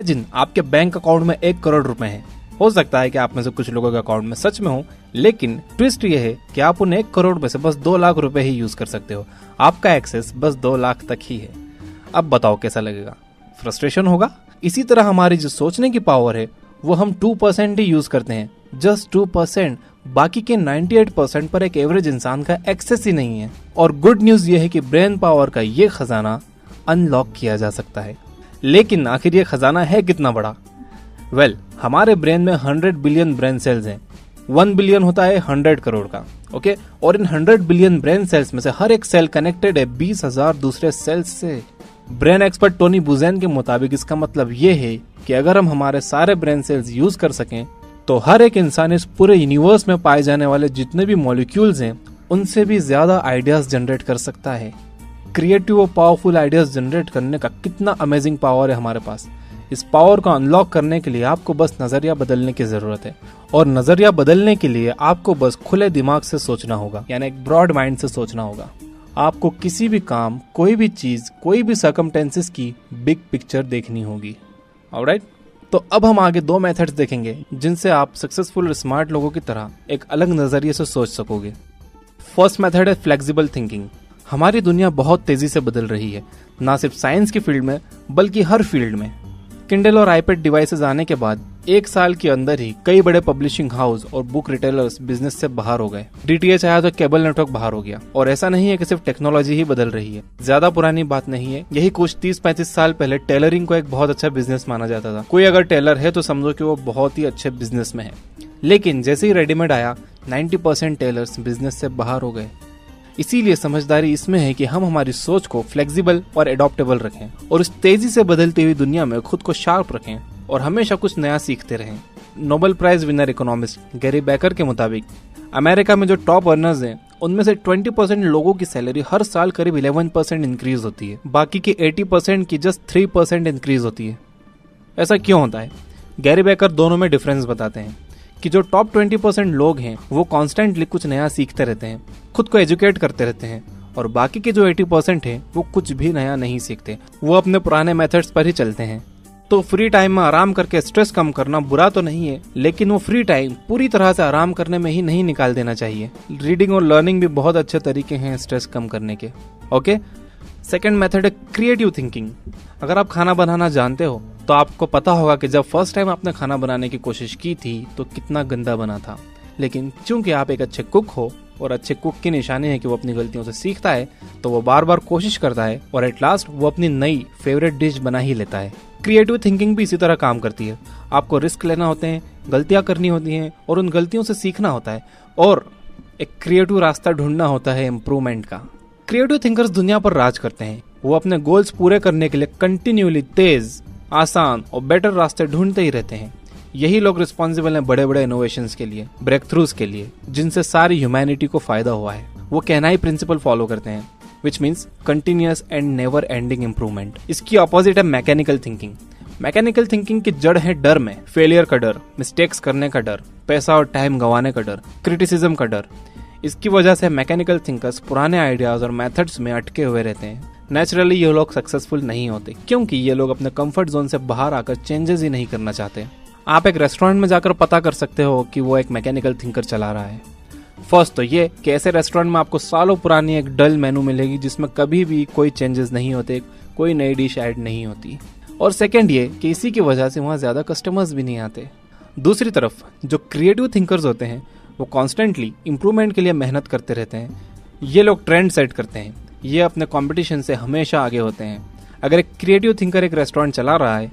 जिन आपके bank account में 1 करोड़ रुपए हैं। हो सकता है कि आप में से कुछ लोगों के अकाउंट में सच में हो, लेकिन ट्विस्ट ये है कि आप उन 1 करोड़ में से बस 2 लाख रुपए ही यूज कर सकते हो। आपका एक्सेस बस 2 लाख तक ही है। अब बताओ कैसा लगेगा? फ्रस्ट्रेशन होगा। इसी तरह हमारी जो सोचने की पावर है वो हम 2% ही यूज करते हैं, जस्ट 2%। बाकी के 98% पर एक एवरेज इंसान का एक्सेस ही नहीं है। और गुड न्यूज ये है कि ब्रेन पावर का ये खजाना अनलॉक किया जा सकता है। लेकिन आखिर ये खजाना है कितना बड़ा? हमारे ब्रेन में 100 बिलियन ब्रेन सेल्स हैं। 1 बिलियन होता है 100 करोड़ का, ओके। और इन 100 बिलियन ब्रेन सेल्स में से हर एक सेल कनेक्टेड है 20,000 दूसरे सेल्स से। ब्रेन एक्सपर्ट टोनी बुज़ैन के मुताबिक इसका मतलब ये है कि अगर हम हमारे सारे ब्रेन सेल्स यूज कर सकें तो हर एक इंसान इस पूरे यूनिवर्स में पाए जाने वाले जितने भी मॉलिक्यूल्स हैं उनसे भी ज्यादा आइडियाज जनरेट कर सकता है। क्रिएटिव और पावरफुल आइडियाज जनरेट करने का कितना अमेजिंग पावर है हमारे पास। इस पावर को अनलॉक करने के लिए आपको बस नजरिया बदलने की जरूरत है। और नजरिया बदलने के लिए आपको बस खुले दिमाग से सोचना होगा, यानी एक ब्रॉड माइंड से सोचना होगा। आपको किसी भी काम, कोई भी चीज, कोई भी सर्कमस्टेंसेस की बिग पिक्चर देखनी होगी। ऑलराइट, तो अब हम आगे 2 मेथड्स देखेंगे जिनसे आप सक्सेसफुल और स्मार्ट लोगों की तरह एक अलग नजरिए से सोच सकोगे। फर्स्ट मेथड है फ्लेक्सिबल थिंकिंग। हमारी दुनिया बहुत तेजी से बदल रही है, ना सिर्फ साइंस की फील्ड में बल्कि हर फील्ड में। किंडल और आईपैड डिवाइसेस आने के बाद 1 साल के अंदर ही कई बड़े पब्लिशिंग हाउस और बुक रिटेलर्स बिजनेस से बाहर हो गए। डीटीएच आया तो केबल नेटवर्क बाहर हो गया। और ऐसा नहीं है कि सिर्फ टेक्नोलॉजी ही बदल रही है, ज्यादा पुरानी बात नहीं है। यही कुछ 30-35 साल पहले टेलरिंग को एक बहुत अच्छा बिजनेस माना जाता था। कोई अगर टेलर है तो समझो कि वो बहुत ही अच्छे बिजनेस में है। लेकिन जैसे ही रेडीमेड आया 90% टेलर्स बिजनेस से बाहर हो गए। इसीलिए समझदारी इसमें है कि हम हमारी सोच को फ्लेक्सिबल और एडॉप्टेबल रखें और इस तेजी से बदलती हुई दुनिया में खुद को शार्प रखें और हमेशा कुछ नया सीखते रहें। Nobel prize winner economist Gary Becker के मुताबिक अमेरिका में जो टॉप अर्नर्स हैं उनमें से 20% लोगों की सैलरी हर साल करीब 11% इंक्रीज होती है। बाकी की 80% की जस्ट 3% इंक्रीज होती है। ऐसा क्यों होता है? गैरी बेकर दोनों में डिफरेंस बताते हैं कि जो टॉप 20% लोग हैं वो कॉन्स्टेंटली कुछ नया सीखते रहते हैं, खुद को एजुकेट करते रहते हैं। और बाकी के जो 80% हैं वो कुछ भी नया नहीं सीखते, वो अपने पुराने मेथड्स पर ही चलते हैं। तो फ्री टाइम में आराम करके स्ट्रेस कम करना बुरा तो नहीं है, लेकिन वो फ्री टाइम पूरी तरह से आराम करने में ही नहीं निकाल देना चाहिए। रीडिंग और लर्निंग भी बहुत अच्छे तरीके हैं स्ट्रेस कम करने के, ओके। सेकेंड मेथड है क्रिएटिव थिंकिंग। अगर आप खाना बनाना जानते हो तो आपको पता होगा कि जब फर्स्ट टाइम आपने खाना बनाने की कोशिश की थी तो कितना गंदा बना था। लेकिन चूंकि आप एक अच्छे कुक हो और अच्छे कुक की निशानी है कि वो अपनी गलतियों से सीखता है, तो वो बार बार कोशिश करता है और एट लास्ट वो अपनी नई फेवरेट डिश बना ही लेता है। क्रिएटिव थिंकिंग भी इसी तरह काम करती है। आपको रिस्क लेना होते हैं, गलतियां करनी होती हैं और उन गलतियों से सीखना होता है और एक क्रिएटिव रास्ता ढूंढना होता है इम्प्रूवमेंट का। क्रिएटिव थिंकर्स दुनिया पर राज करते हैं। वो अपने गोल्स पूरे करने के लिए कंटिन्यूली तेज, आसान और बेटर रास्ते ढूंढते ही रहते हैं। यही लोग रिस्पॉन्सिबल हैं बड़े बड़े इनोवेशंस के लिए, ब्रेक थ्रूज के लिए, जिनसे सारी ह्यूमैनिटी को फायदा हुआ है। वो कहनाई प्रिंसिपल फॉलो करते हैं, which means continuous and never ending improvement. इसकी ऑपोजिट है मैकेनिकल थिंकिंग। मैकेनिकल थिंकिंग की जड़ है डर में, फेलियर का डर, मिस्टेक्स करने का डर, पैसा और टाइम गंवाने का डर, क्रिटिसिज्म का डर। इसकी वजह से मैकेनिकल थिंकर्स पुराने आइडियाज और मेथड्स में अटके हुए रहते हैं। नेचुरली ये लोग सक्सेसफुल नहीं होते क्योंकि ये लोग अपने कंफर्ट जोन से बाहर आकर चेंजेस ही नहीं करना चाहते। आप एक रेस्टोरेंट में जाकर पता कर सकते हो कि वो एक मैकेनिकल थिंकर चला रहा है। फर्स्ट तो ये कि ऐसे रेस्टोरेंट में आपको सालों पुरानी एक डल मेनू मिलेगी जिसमें कभी भी कोई चेंजेस नहीं होते, कोई नई डिश ऐड नहीं होती। और सेकेंड ये कि इसी की वजह से वहाँ ज्यादा कस्टमर्स भी नहीं आते। दूसरी तरफ जो क्रिएटिव थिंकर्स होते हैं वो कॉन्स्टेंटली इम्प्रूवमेंट के लिए मेहनत करते रहते हैं। ये लोग ट्रेंड सेट करते हैं, ये अपने कंपटीशन से हमेशा आगे होते हैं। अगर एक क्रिएटिव थिंकर एक रेस्टोरेंट चला रहा है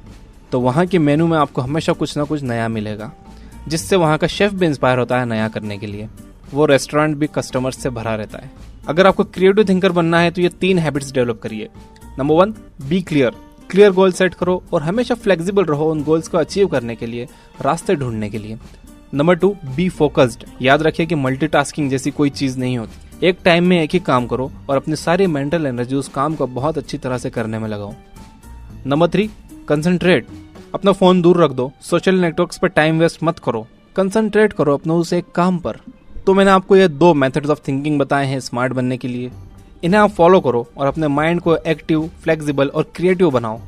तो वहाँ के मेनू में आपको हमेशा कुछ ना कुछ नया मिलेगा, जिससे वहाँ का शेफ भी इंस्पायर होता है नया करने के लिए। वो रेस्टोरेंट भी कस्टमर्स से भरा रहता है। अगर आपको क्रिएटिव थिंकर बनना है तो ये 3 हैबिट्स डेवलप करिए। Number 1, be clear goal set करो और हमेशा फ्लेक्सिबल रहो उन गोल्स को अचीव करने के लिए, रास्ते ढूंढने के लिए। Number 2, be focused. याद रखिए कि मल्टीटास्किंग जैसी कोई चीज नहीं होती। एक टाइम में एक ही काम करो और अपनी सारी मेंटल एनर्जी उस काम को बहुत अच्छी तरह से करने में लगाओ। Number 3, concentrate. अपना फोन दूर रख दो, सोशल नेटवर्क्स पर टाइम वेस्ट मत करो, कंसंट्रेट करो अपने उस एक काम पर। तो मैंने आपको ये 2 मेथड्स ऑफ थिंकिंग बताए हैं स्मार्ट बनने के लिए। इन्हें आप फॉलो करो और अपने माइंड को एक्टिव, फ्लेक्सिबल और क्रिएटिव बनाओ।